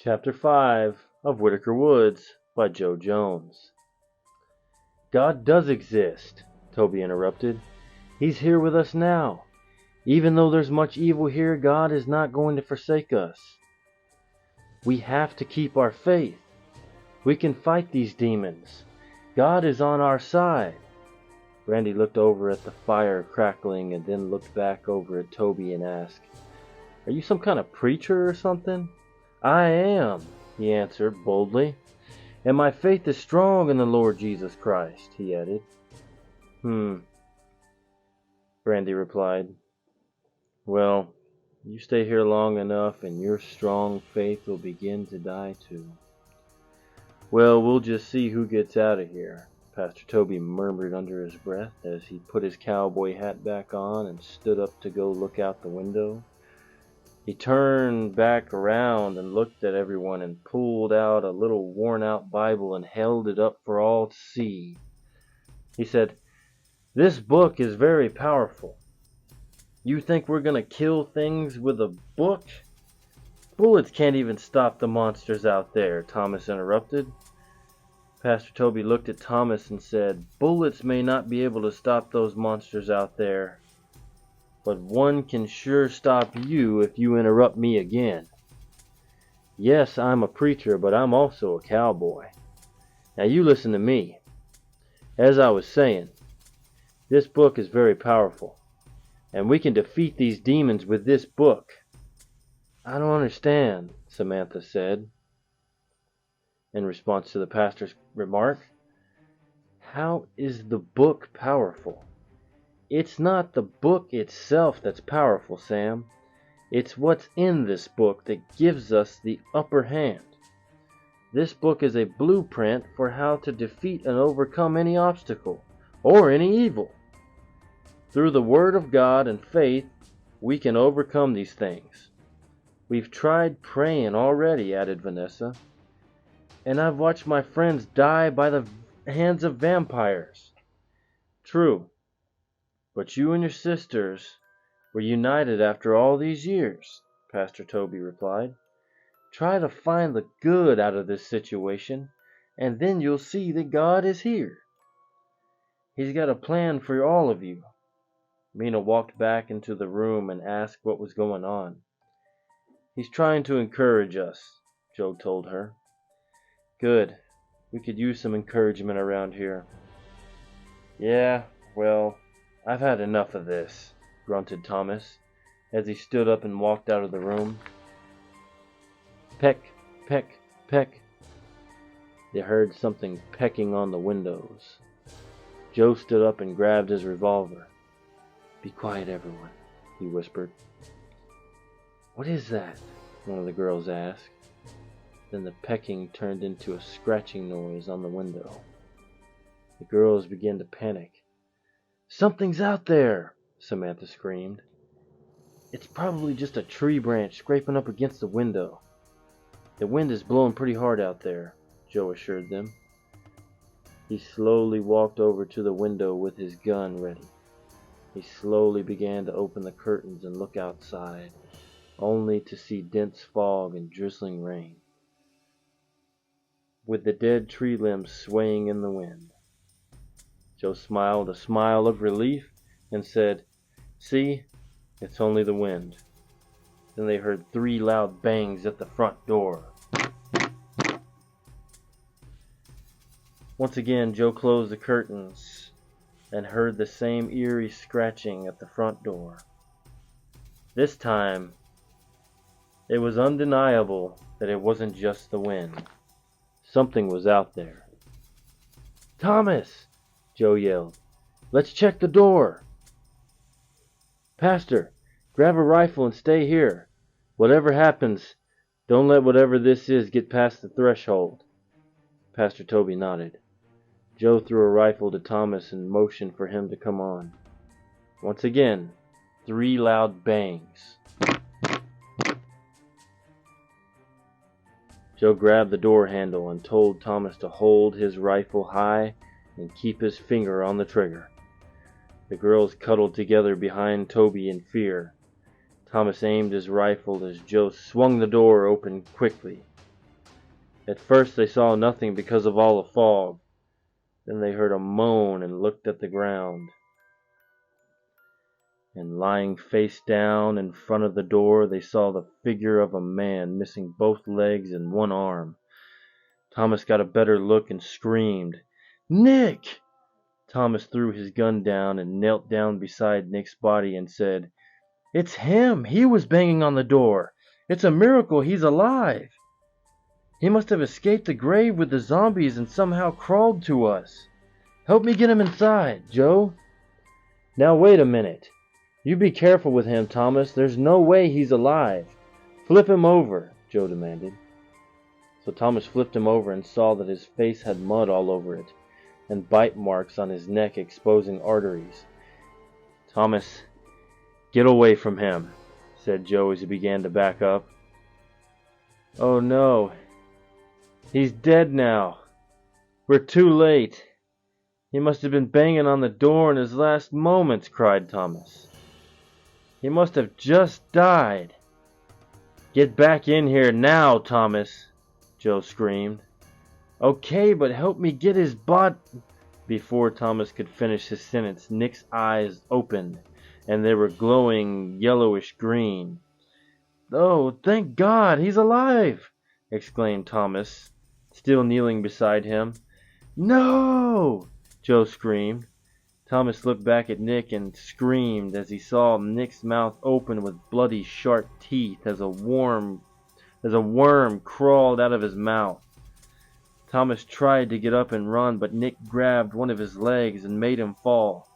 Chapter 5 of Whidicker Woods by Joe Jones. God does exist, Toby interrupted. He's here with us now. Even though there's much evil here, God is not going to forsake us. We have to keep our faith. We can fight these demons. God is on our side. Randy looked over at the fire crackling and then looked back over at Toby and asked, "Are you some kind of preacher or something?" "I am," he answered boldly. "And my faith is strong in the Lord Jesus Christ," he added. Randy replied. "Well, you stay here long enough and your strong faith will begin to die too." "Well, we'll just see who gets out of here," Pastor Toby murmured under his breath as he put his cowboy hat back on and stood up to go look out the window. He turned back around and looked at everyone and pulled out a little worn-out Bible and held it up for all to see. He said, "This book is very powerful. You think we're going to kill things with a book? Bullets can't even stop the monsters out there," Thomas interrupted. Pastor Toby looked at Thomas and said, "Bullets may not be able to stop those monsters out there, but one can sure stop you if you interrupt me again. Yes, I'm a preacher, but I'm also a cowboy. Now you listen to me. As I was saying, this book is very powerful, and we can defeat these demons with this book." "I don't understand," Samantha said, in response to the pastor's remark. "How is the book powerful?" "It's not the book itself that's powerful, Sam. It's what's in this book that gives us the upper hand. This book is a blueprint for how to defeat and overcome any obstacle, or any evil. Through the Word of God and faith, we can overcome these things. We've tried praying already," added Vanessa. "And I've watched my friends die by the hands of vampires." "True. But you and your sisters were united after all these years," Pastor Toby replied. "Try to find the good out of this situation, and then you'll see that God is here. He's got a plan for all of you." Mina walked back into the room and asked what was going on. "He's trying to encourage us," Joe told her. "Good. We could use some encouragement around here." "Yeah, well, I've had enough of this," grunted Thomas, as he stood up and walked out of the room. Peck, peck, peck. They heard something pecking on the windows. Joe stood up and grabbed his revolver. "Be quiet, everyone," he whispered. "What is that?" one of the girls asked. Then the pecking turned into a scratching noise on the window. The girls began to panic. "Something's out there!" Samantha screamed. "It's probably just a tree branch scraping up against the window. The wind is blowing pretty hard out there," Joe assured them. He slowly walked over to the window with his gun ready. He slowly began to open the curtains and look outside, only to see dense fog and drizzling rain, with the dead tree limbs swaying in the wind. Joe smiled a smile of relief and said, "See, it's only the wind." Then they heard 3 loud bangs at the front door. Once again, Joe closed the curtains and heard the same eerie scratching at the front door. This time, it was undeniable that it wasn't just the wind. Something was out there. "Thomas!" Joe yelled. "Let's check the door." "Pastor, grab a rifle and stay here. Whatever happens, don't let whatever this is get past the threshold." Pastor Toby nodded. Joe threw a rifle to Thomas and motioned for him to come on. Once again, 3 loud bangs. Joe grabbed the door handle and told Thomas to hold his rifle high and keep his finger on the trigger. The girls cuddled together behind Toby in fear. Thomas aimed his rifle as Joe swung the door open quickly. At first they saw nothing because of all the fog. Then they heard a moan and looked at the ground. And lying face down in front of the door, they saw the figure of a man missing both legs and one arm. Thomas got a better look and screamed, "Nick!" Thomas threw his gun down and knelt down beside Nick's body and said, "It's him! He was banging on the door! It's a miracle he's alive! He must have escaped the grave with the zombies and somehow crawled to us. Help me get him inside, Joe." "Now wait a minute. You be careful with him, Thomas. There's no way he's alive. Flip him over," Joe demanded. So Thomas flipped him over and saw that his face had mud all over it, and bite marks on his neck exposing arteries. "Thomas, get away from him," said Joe as he began to back up. "Oh no, he's dead now. We're too late. He must have been banging on the door in his last moments," cried Thomas. "He must have just died." "Get back in here now, Thomas," Joe screamed. "Okay, but help me get his body." Before Thomas could finish his sentence, Nick's eyes opened, and they were glowing yellowish green. "Oh, thank God, he's alive!" exclaimed Thomas, still kneeling beside him. "No!" Joe screamed. Thomas looked back at Nick and screamed as he saw Nick's mouth open with bloody sharp teeth as a worm crawled out of his mouth. Thomas tried to get up and run, but Nick grabbed one of his legs and made him fall.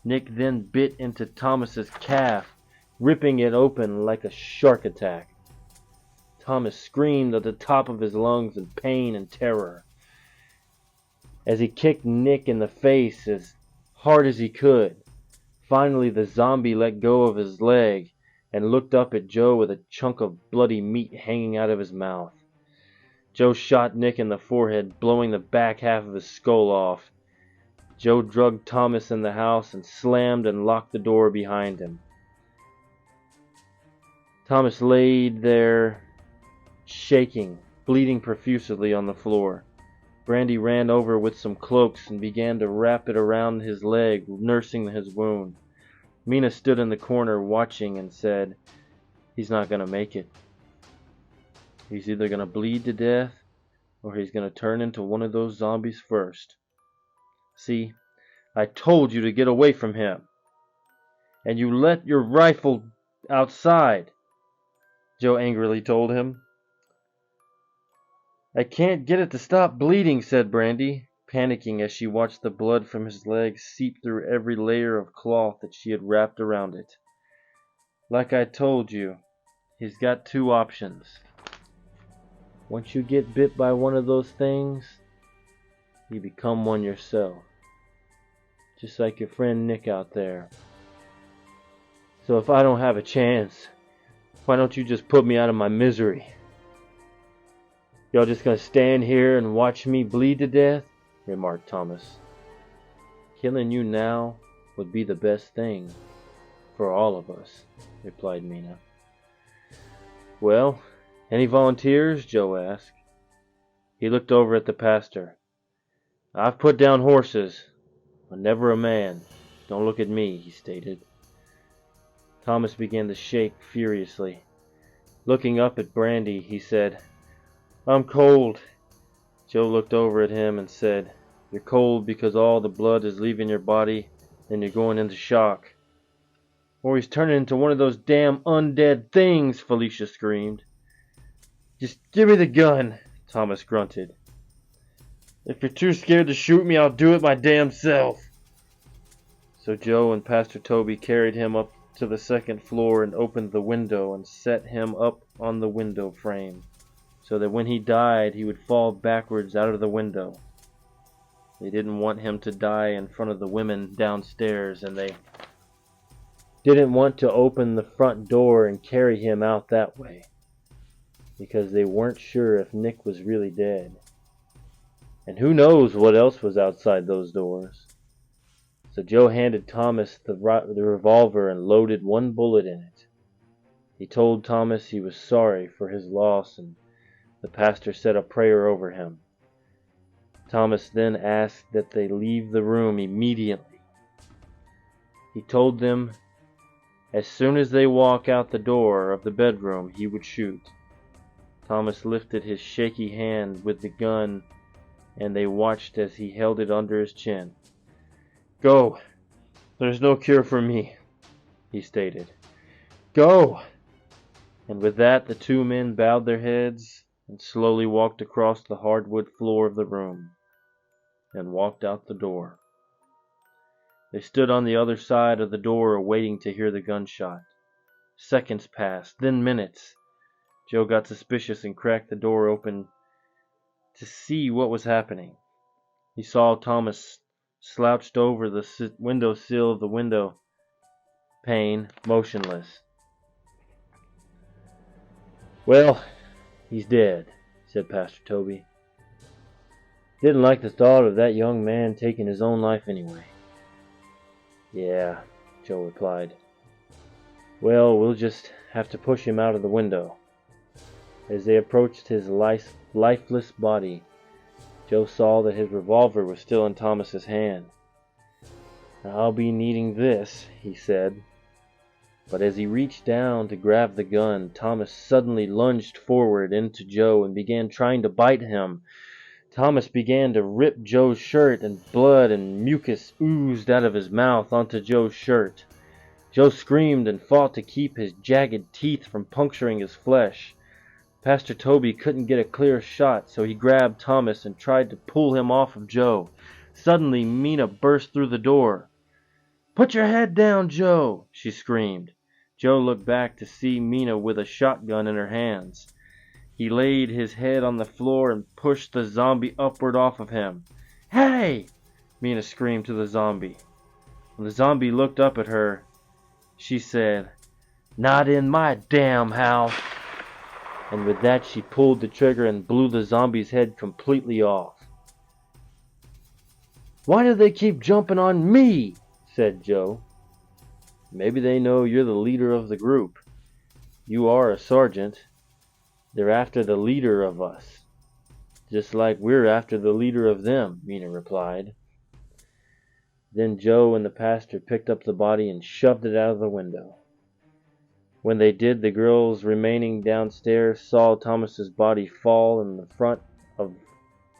Nick then bit into Thomas's calf, ripping it open like a shark attack. Thomas screamed at the top of his lungs in pain and terror as he kicked Nick in the face as hard as he could. Finally, the zombie let go of his leg and looked up at Joe with a chunk of bloody meat hanging out of his mouth. Joe shot Nick in the forehead, blowing the back half of his skull off. Joe dragged Thomas in the house and slammed and locked the door behind him. Thomas laid there, shaking, bleeding profusely on the floor. Brandy ran over with some cloaks and began to wrap it around his leg, nursing his wound. Mina stood in the corner watching and said, "He's not going to make it. He's either going to bleed to death or he's going to turn into one of those zombies first. See, I told you to get away from him. And you let your rifle outside," Joe angrily told him. "I can't get it to stop bleeding," said Brandy, panicking as she watched the blood from his legs seep through every layer of cloth that she had wrapped around it. "Like I told you, he's got two options. Once you get bit by one of those things, you become one yourself. Just like your friend Nick out there. So if I don't have a chance, why don't you just put me out of my misery? Y'all just gonna stand here and watch me bleed to death?" remarked Thomas. "Killing you now would be the best thing for all of us," replied Mina. "Well, any volunteers?" Joe asked. He looked over at the pastor. "I've put down horses, but never a man. Don't look at me," he stated. Thomas began to shake furiously. Looking up at Brandy, he said, "I'm cold." Joe looked over at him and said, "You're cold because all the blood is leaving your body and you're going into shock." "Or he's turning into one of those damn undead things," Felicia screamed. "Just give me the gun," Thomas grunted. "If you're too scared to shoot me, I'll do it my damn self." So Joe and Pastor Toby carried him up to the second floor and opened the window and set him up on the window frame, so that when he died, he would fall backwards out of the window. They didn't want him to die in front of the women downstairs, and they didn't want to open the front door and carry him out that way, because they weren't sure if Nick was really dead. And who knows what else was outside those doors. So Joe handed Thomas the revolver and loaded one bullet in it. He told Thomas he was sorry for his loss and The pastor said a prayer over him. Thomas then asked that they leave the room immediately. He told them as soon as they walk out the door of the bedroom, he would shoot. Thomas lifted his shaky hand with the gun, and they watched as he held it under his chin. "Go! There's no cure for me," he stated. "Go!" And with that, the two men bowed their heads and slowly walked across the hardwood floor of the room and walked out the door. They stood on the other side of the door waiting to hear the gunshot. Seconds passed, then minutes. Joe got suspicious and cracked the door open to see what was happening. He saw Thomas slouched over the windowsill of the window pane, motionless. "Well, he's dead," said Pastor Toby. "Didn't like the thought of that young man taking his own life anyway." "Yeah," Joe replied. "Well, we'll just have to push him out of the window." As they approached his lifeless body, Joe saw that his revolver was still in Thomas's hand. "I'll be needing this," he said. But as he reached down to grab the gun, Thomas suddenly lunged forward into Joe and began trying to bite him. Thomas began to rip Joe's shirt, and blood and mucus oozed out of his mouth onto Joe's shirt. Joe screamed and fought to keep his jagged teeth from puncturing his flesh. Pastor Toby couldn't get a clear shot, so he grabbed Thomas and tried to pull him off of Joe. Suddenly, Mina burst through the door. "Put your head down, Joe!" she screamed. Joe looked back to see Mina with a shotgun in her hands. He laid his head on the floor and pushed the zombie upward off of him. "Hey!" Mina screamed to the zombie. When the zombie looked up at her, she said, "Not in my damn house!" And with that, she pulled the trigger and blew the zombie's head completely off. "Why do they keep jumping on me?" said Joe. "Maybe they know you're the leader of the group. You are a sergeant. They're after the leader of us, just like we're after the leader of them," Mina replied. Then Joe and the pastor picked up the body and shoved it out of the window. When they did, the girls remaining downstairs saw Thomas's body fall in the front of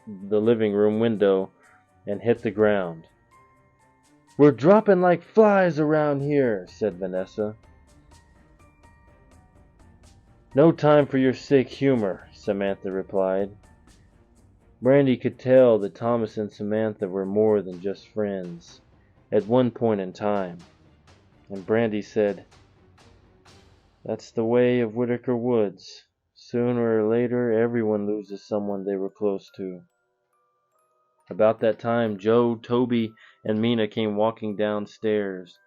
the living room window and hit the ground. "We're dropping like flies around here," said Vanessa. "No time for your sick humor," Samantha replied. Brandy could tell that Thomas and Samantha were more than just friends at one point in time. And Brandy said, "That's the way of Whidicker Woods. Sooner or later, everyone loses someone they were close to." About that time, Joe, Toby, and Mina came walking downstairs.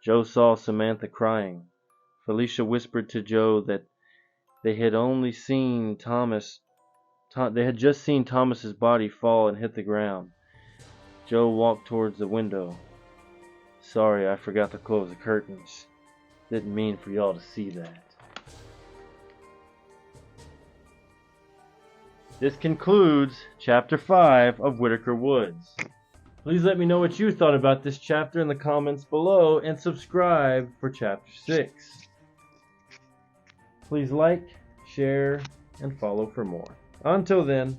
Joe saw Samantha crying. Felicia whispered to Joe that they had just seen Thomas's body fall and hit the ground. Joe walked towards the window. "Sorry, I forgot to close the curtains. Didn't mean for y'all to see that." This concludes Chapter 5 of Whidicker Woods. Please let me know what you thought about this chapter in the comments below, and subscribe for Chapter 6. Please like, share, and follow for more. Until then,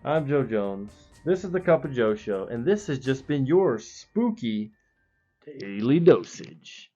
I'm Joe Jones. This is the Cup of Joe Show, and this has just been your spooky daily dosage.